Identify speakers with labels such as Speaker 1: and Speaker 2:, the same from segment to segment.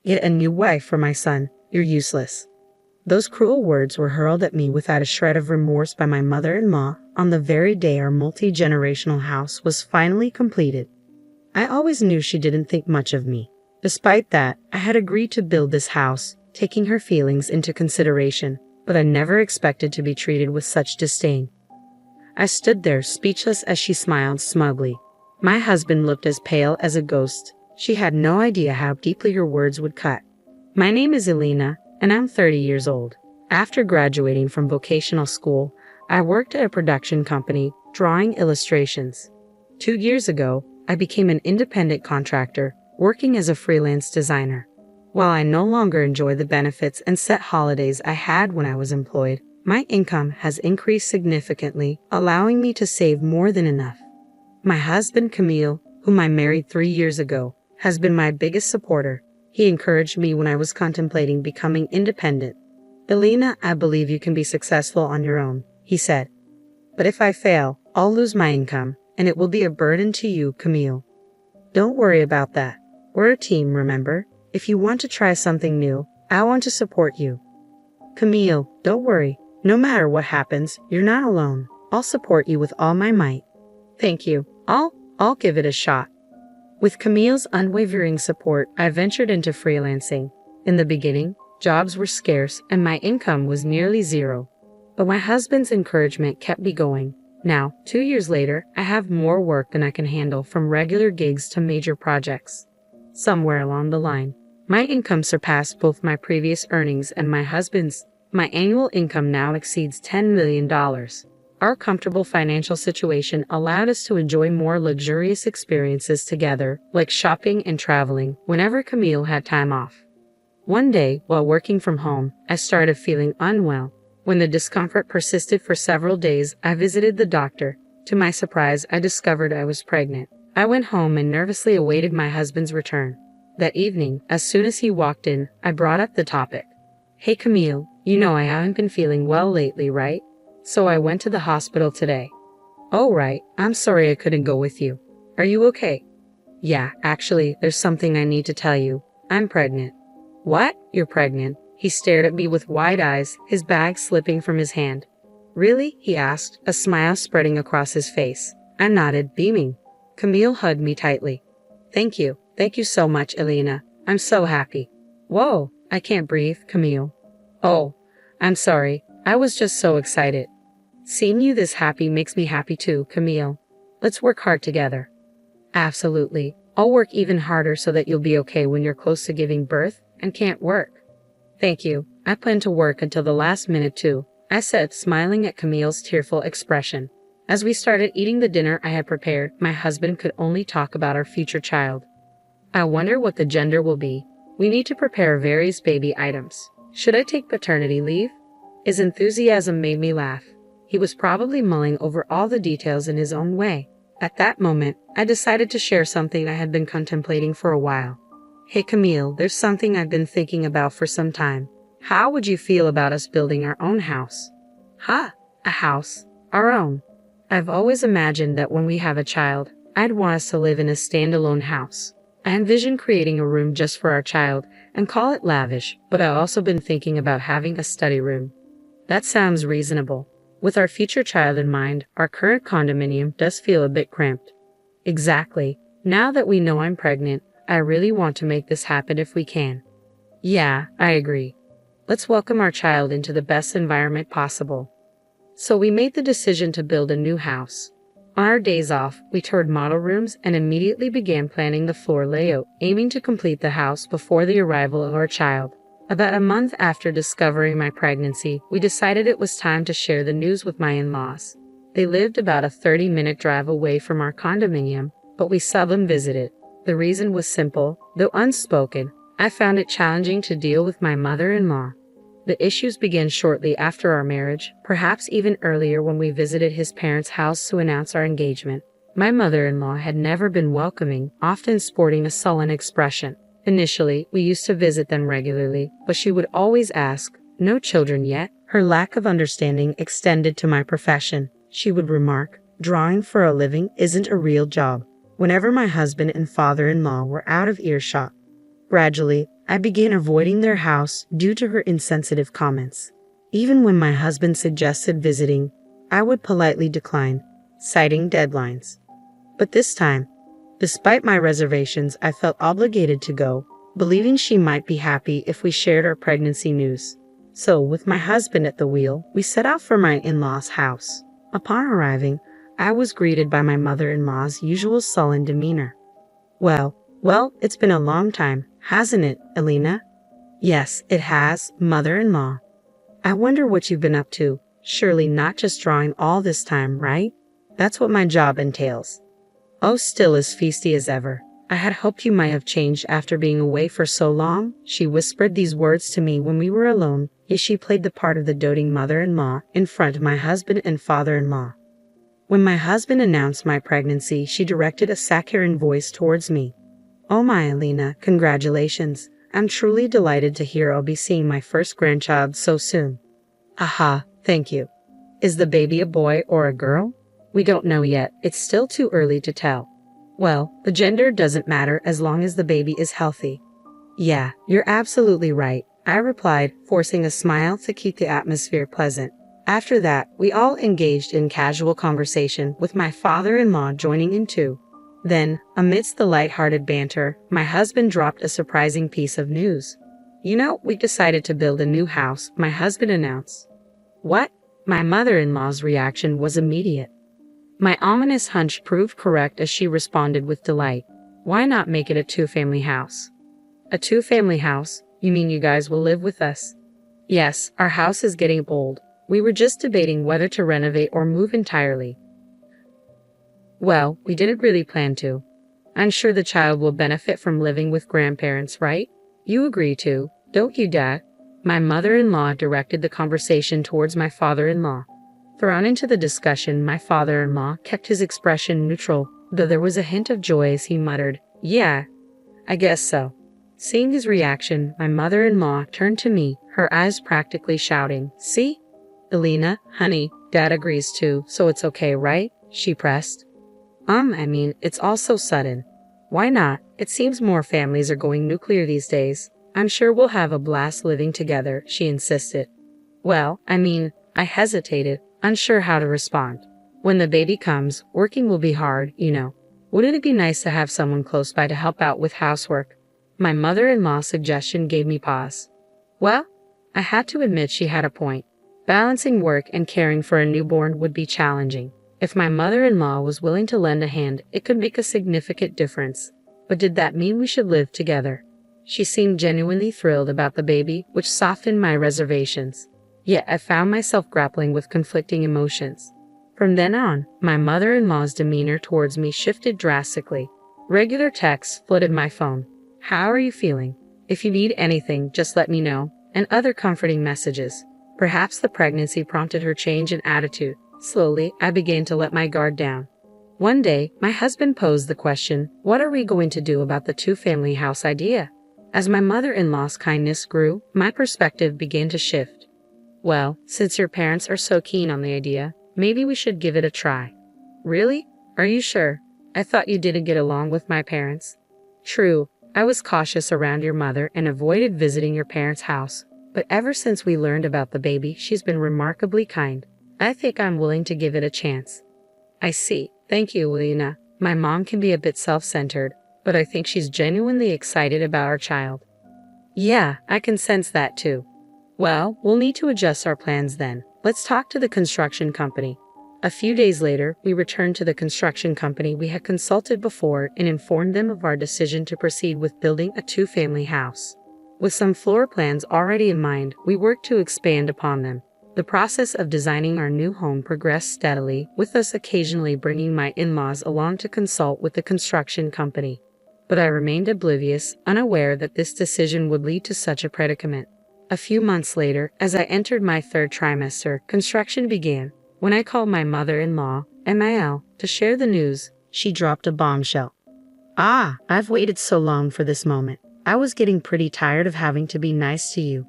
Speaker 1: Get a new wife for my son. You're useless. Those cruel words were hurled at me without a shred of remorse by my mother-in-law on the very day our multi-generational house was finally completed. I always knew she didn't think much of me. Despite that, I had agreed to build this house, taking her feelings into consideration, but I never expected to be treated with such disdain. I stood there speechless as she smiled smugly. My husband looked as pale as a ghost. She had no idea how deeply her words would cut. My name is Elena, and I'm 30 years old. After graduating from vocational school, I worked at a production company, drawing illustrations. 2 years ago, I became an independent contractor, working as a freelance designer. While I no longer enjoy the benefits and set holidays I had when I was employed, my income has increased significantly, allowing me to save more than enough. My husband Camille, whom I married 3 years ago, has been my biggest supporter. He encouraged me when I was contemplating becoming independent. Elena, I believe you can be successful on your own, he said. But if I fail, I'll lose my income, and it will be a burden to you, Camille. Don't worry about that. We're a team, remember? If you want to try something new, I want to support you. Camille, don't worry. No matter what happens, you're not alone. I'll support you with all my might. Thank you. I'll give it a shot. With Camille's unwavering support, I ventured into freelancing. In the beginning, jobs were scarce and my income was nearly zero. But my husband's encouragement kept me going. Now, 2 years later, I have more work than I can handle, from regular gigs to major projects. Somewhere along the line, my income surpassed both my previous earnings and my husband's. My annual income now exceeds $10 million. Our comfortable financial situation allowed us to enjoy more luxurious experiences together, like shopping and traveling, whenever Camille had time off. One day, while working from home, I started feeling unwell. When the discomfort persisted for several days, I visited the doctor. To my surprise, I discovered I was pregnant. I went home and nervously awaited my husband's return. That evening, as soon as he walked in, I brought up the topic. Hey Camille, you know I haven't been feeling well lately, right? So I went to the hospital today. Oh right, I'm sorry I couldn't go with you. Are you okay? Yeah, actually, there's something I need to tell you. I'm pregnant. What? You're pregnant? He stared at me with wide eyes, his bag slipping from his hand. Really? He asked, a smile spreading across his face. I nodded, beaming. Camille hugged me tightly. Thank you. Thank you so much, Elena. I'm so happy. Whoa, I can't breathe, Camille. Oh, I'm sorry. I was just so excited. Seeing you this happy makes me happy too, Camille. Let's work hard together. Absolutely. I'll work even harder so that you'll be okay when you're close to giving birth and can't work. Thank you. I plan to work until the last minute too, I said, smiling at Camille's tearful expression. As we started eating the dinner I had prepared, my husband could only talk about our future child. I wonder what the gender will be. We need to prepare various baby items. Should I take paternity leave? His enthusiasm made me laugh. He was probably mulling over all the details in his own way. At that moment, I decided to share something I had been contemplating for a while. Hey Camille, there's something I've been thinking about for some time. How would you feel about us building our own house? Huh? A house? Our own? I've always imagined that when we have a child, I'd want us to live in a standalone house. I envision creating a room just for our child and call it lavish, but I've also been thinking about having a study room. That sounds reasonable. With our future child in mind, our current condominium does feel a bit cramped. Exactly. Now that we know I'm pregnant, I really want to make this happen if we can. Yeah, I agree. Let's welcome our child into the best environment possible. So we made the decision to build a new house. On our days off, we toured model rooms and immediately began planning the floor layout, aiming to complete the house before the arrival of our child. About a month after discovering my pregnancy, we decided it was time to share the news with my in-laws. They lived about a 30-minute drive away from our condominium, but we seldom visited. The reason was simple, though unspoken. I found it challenging to deal with my mother-in-law. The issues began shortly after our marriage, perhaps even earlier when we visited his parents' house to announce our engagement. My mother-in-law had never been welcoming, often sporting a sullen expression. Initially, we used to visit them regularly, but she would always ask, "No children yet?" Her lack of understanding extended to my profession. She would remark, "Drawing for a living isn't a real job," whenever my husband and father-in-law were out of earshot. Gradually, I began avoiding their house due to her insensitive comments. Even when my husband suggested visiting, I would politely decline, citing deadlines. But this time, despite my reservations, I felt obligated to go, believing she might be happy if we shared our pregnancy news. So, with my husband at the wheel, we set out for my in-laws' house. Upon arriving, I was greeted by my mother-in-law's usual sullen demeanor. Well, it's been a long time, hasn't it, Elena? Yes, it has, mother-in-law. I wonder what you've been up to. Surely not just drawing all this time, right? That's what my job entails. Oh, still as feisty as ever. I had hoped you might have changed after being away for so long. She whispered these words to me when we were alone, yet she played the part of the doting mother-in-law in front of my husband and father-in-law. When my husband announced my pregnancy, she directed a saccharine voice towards me. Oh my Elena, congratulations. I'm truly delighted to hear I'll be seeing my first grandchild so soon. Aha, thank you. Is the baby a boy or a girl? We don't know yet, it's still too early to tell. Well, the gender doesn't matter as long as the baby is healthy. Yeah, you're absolutely right, I replied, forcing a smile to keep the atmosphere pleasant. After that, we all engaged in casual conversation, with my father-in-law joining in too. Then, amidst the light-hearted banter, my husband dropped a surprising piece of news. You know, we decided to build a new house, my husband announced. What? My mother-in-law's reaction was immediate. My ominous hunch proved correct as she responded with delight. Why not make it a two-family house? A two-family house? You mean you guys will live with us? Yes, our house is getting old. We were just debating whether to renovate or move entirely. Well, we didn't really plan to. I'm sure the child will benefit from living with grandparents, right? You agree too, don't you, Dad? My mother-in-law directed the conversation towards my father-in-law. Thrown into the discussion, my father-in-law kept his expression neutral, though there was a hint of joy as he muttered, Yeah, I guess so. Seeing his reaction, my mother-in-law turned to me, her eyes practically shouting, See? Elena, honey, Dad agrees too, so it's okay, right? She pressed. It's all so sudden. Why not? It seems more families are going nuclear these days. I'm sure we'll have a blast living together, she insisted. I hesitated, unsure how to respond. When the baby comes, working will be hard, you know. Wouldn't it be nice to have someone close by to help out with housework? My mother-in-law's suggestion gave me pause. Well, I had to admit she had a point. Balancing work and caring for a newborn would be challenging. If my mother-in-law was willing to lend a hand, it could make a significant difference. But did that mean we should live together? She seemed genuinely thrilled about the baby, which softened my reservations. Yet I found myself grappling with conflicting emotions. From then on, my mother-in-law's demeanor towards me shifted drastically. Regular texts flooded my phone. How are you feeling? If you need anything, just let me know. And other comforting messages. Perhaps the pregnancy prompted her change in attitude. Slowly, I began to let my guard down. One day, my husband posed the question, what are we going to do about the two-family house idea? As my mother-in-law's kindness grew, my perspective began to shift. Well, since your parents are so keen on the idea, maybe we should give it a try. Really? Are you sure? I thought you didn't get along with my parents. True, I was cautious around your mother and avoided visiting your parents' house. But ever since we learned about the baby, she's been remarkably kind. I think I'm willing to give it a chance. I see. Thank you, Elena. My mom can be a bit self-centered, but I think she's genuinely excited about our child. Yeah, I can sense that too. Well, we'll need to adjust our plans then. Let's talk to the construction company. A few days later, we returned to the construction company we had consulted before and informed them of our decision to proceed with building a two-family house. With some floor plans already in mind, we worked to expand upon them. The process of designing our new home progressed steadily, with us occasionally bringing my in-laws along to consult with the construction company. But I remained oblivious, unaware that this decision would lead to such a predicament. A few months later, as I entered my third trimester, construction began. When I called my mother-in-law, Emil, to share the news, she dropped a bombshell. I've waited so long for this moment. I was getting pretty tired of having to be nice to you.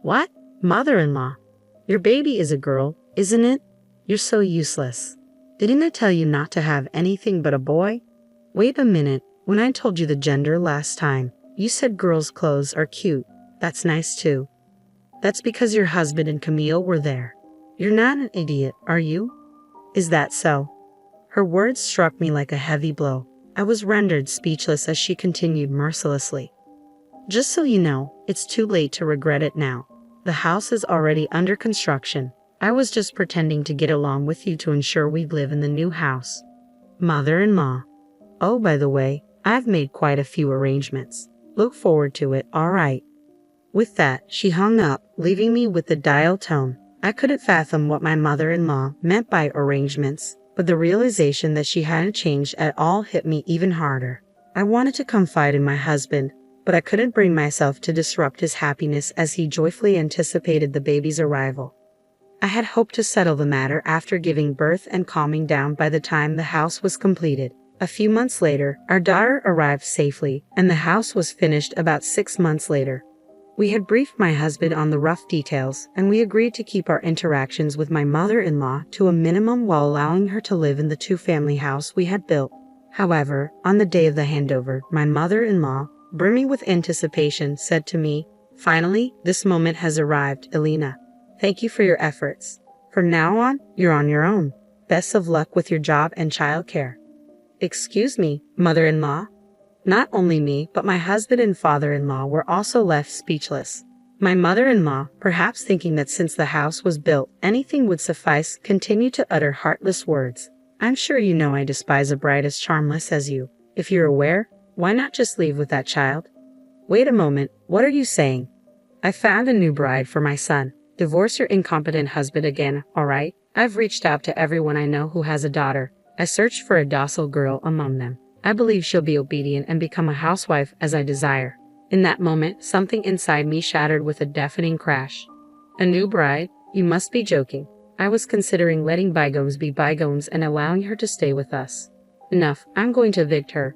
Speaker 1: What? Mother-in-law? Your baby is a girl, isn't it? You're so useless. Didn't I tell you not to have anything but a boy? Wait a minute, when I told you the gender last time, You said girls' clothes are cute. That's nice too. That's because your husband and Camille were there. You're not an idiot, are you? Is that so? Her words struck me like a heavy blow. I was rendered speechless as she continued mercilessly. Just so you know, it's too late to regret it now. The house is already under construction. I was just pretending to get along with you to ensure we'd live in the new house. Mother-in-law. Oh, by the way, I've made quite a few arrangements. Look forward to it, all right. With that, she hung up, leaving me with the dial tone. I couldn't fathom what my mother-in-law meant by arrangements, but the realization that she hadn't changed at all hit me even harder. I wanted to confide in my husband, but I couldn't bring myself to disrupt his happiness as he joyfully anticipated the baby's arrival. I had hoped to settle the matter after giving birth and calming down by the time the house was completed. A few months later, our daughter arrived safely, and the house was finished about 6 months later. We had briefed my husband on the rough details, and we agreed to keep our interactions with my mother-in-law to a minimum while allowing her to live in the two-family house we had built. However, on the day of the handover, my mother-in-law, brimming with anticipation, said to me, "Finally, this moment has arrived, Elena. Thank you for your efforts. From now on, you're on your own. Best of luck with your job and childcare." Excuse me, mother-in-law? Not only me, but my husband and father-in-law were also left speechless. My mother-in-law, perhaps thinking that since the house was built, anything would suffice, continued to utter heartless words. "I'm sure you know I despise a bride as charmless as you. If you're aware, why not just leave with that child?" Wait a moment, what are you saying? I found a new bride for my son. Divorce your incompetent husband again, all right? I've reached out to everyone I know who has a daughter. I searched for a docile girl among them. I believe she'll be obedient and become a housewife as I desire. In that moment, something inside me shattered with a deafening crash. A new bride? You must be joking. I was considering letting bygones be bygones and allowing her to stay with us. Enough, I'm going to evict her.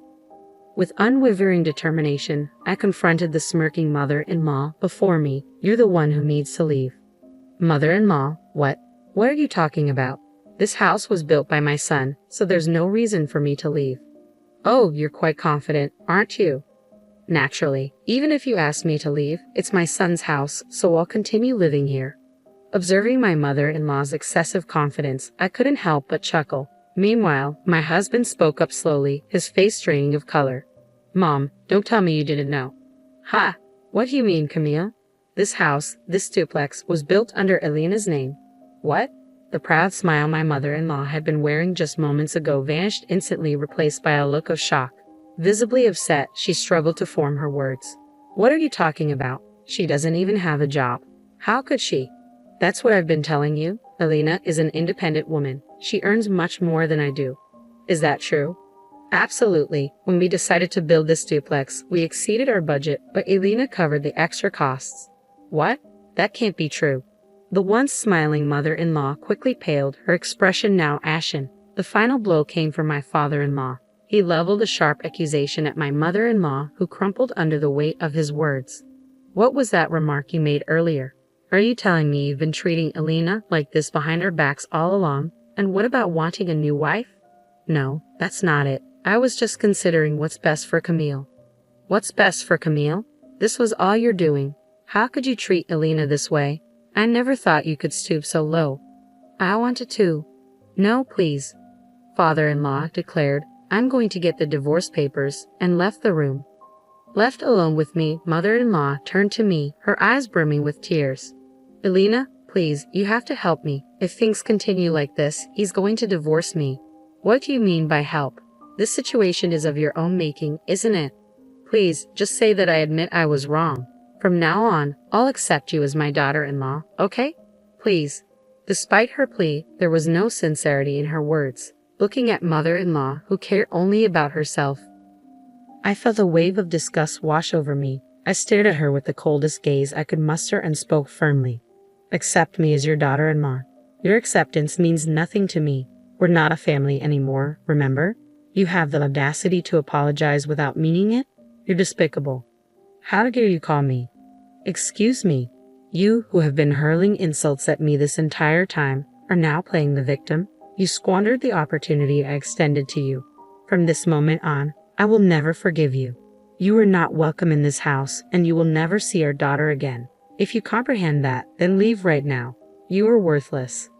Speaker 1: With unwavering determination, I confronted the smirking mother-in-law before me. You're the one who needs to leave. Mother-in-law, what? What are you talking about? This house was built by my son, so there's no reason for me to leave. Oh, you're quite confident, aren't you? Naturally, even if you ask me to leave, it's my son's house, so I'll continue living here. Observing my mother-in-law's excessive confidence, I couldn't help but chuckle. Meanwhile, my husband spoke up slowly, his face draining of color. Mom, don't tell me you didn't know. Ha! What do you mean, Camille? This house, this duplex, was built under Elena's name. What? The proud smile my mother-in-law had been wearing just moments ago vanished instantly, replaced by a look of shock. Visibly upset, she struggled to form her words. What are you talking about? She doesn't even have a job. How could she? That's what I've been telling you. Elena is an independent woman. She earns much more than I do. Is that true? Absolutely. When we decided to build this duplex, we exceeded our budget, but Elena covered the extra costs. What? That can't be true. The once smiling mother-in-law quickly paled, her expression now ashen. The final blow came from my father-in-law. He leveled a sharp accusation at my mother-in-law, who crumpled under the weight of his words. What was that remark you made earlier? Are you telling me you've been treating Elena like this behind our backs all along? And what about wanting a new wife? No, that's not it. I was just considering what's best for Camille. What's best for Camille? This was all you're doing. How could you treat Elena this way? I never thought you could stoop so low. I wanted to. No, please. Father-in-law declared, I'm going to get the divorce papers, and left the room. Left alone with me, mother-in-law turned to me, her eyes brimming with tears. Elena, please, you have to help me. If things continue like this, he's going to divorce me. What do you mean by help? This situation is of your own making, isn't it? Please, just say that I admit I was wrong. From now on, I'll accept you as my daughter-in-law, okay? Please. Despite her plea, there was no sincerity in her words. Looking at mother-in-law who cared only about herself. I felt a wave of disgust wash over me. I stared at her with the coldest gaze I could muster and spoke firmly. Accept me as your daughter-in-law. Your acceptance means nothing to me. We're not a family anymore, remember? You have the audacity to apologize without meaning it? You're despicable. How dare you call me? Excuse me. You, who have been hurling insults at me this entire time, are now playing the victim. You squandered the opportunity I extended to you. From this moment on, I will never forgive you. You are not welcome in this house, and you will never see our daughter again. If you comprehend that, then leave right now. You are worthless."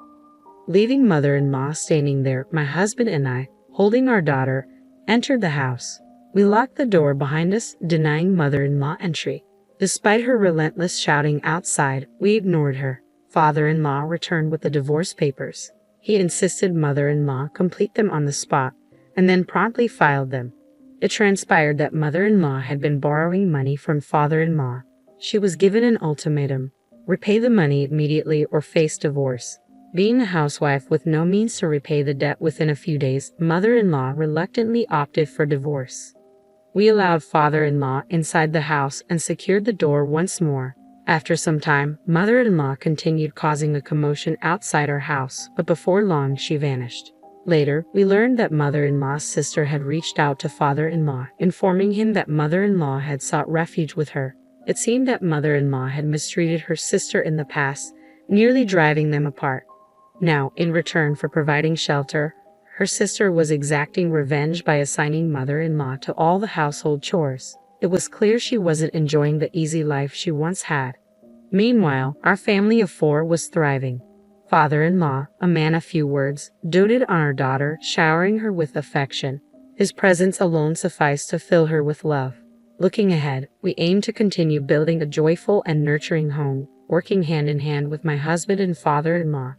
Speaker 1: Leaving mother-in-law standing there, my husband and I, holding our daughter, entered the house. We locked the door behind us, denying mother-in-law entry. Despite her relentless shouting outside, we ignored her. Father-in-law returned with the divorce papers. He insisted mother-in-law complete them on the spot, and then promptly filed them. It transpired that mother-in-law had been borrowing money from father-in-law. She was given an ultimatum: repay the money immediately or face divorce. Being a housewife with no means to repay the debt within a few days, mother-in-law reluctantly opted for divorce. We allowed father-in-law inside the house and secured the door once more. After some time, mother-in-law continued causing a commotion outside our house, but before long she vanished. Later, we learned that mother-in-law's sister had reached out to father-in-law, informing him that mother-in-law had sought refuge with her. It seemed that mother-in-law had mistreated her sister in the past, nearly driving them apart. Now, in return for providing shelter, her sister was exacting revenge by assigning mother-in-law to all the household chores. It was clear she wasn't enjoying the easy life she once had. Meanwhile, our family of 4 was thriving. Father-in-law, a man of few words, doted on our daughter, showering her with affection. His presence alone sufficed to fill her with love. Looking ahead, we aim to continue building a joyful and nurturing home, working hand in hand with my husband and father-in-law.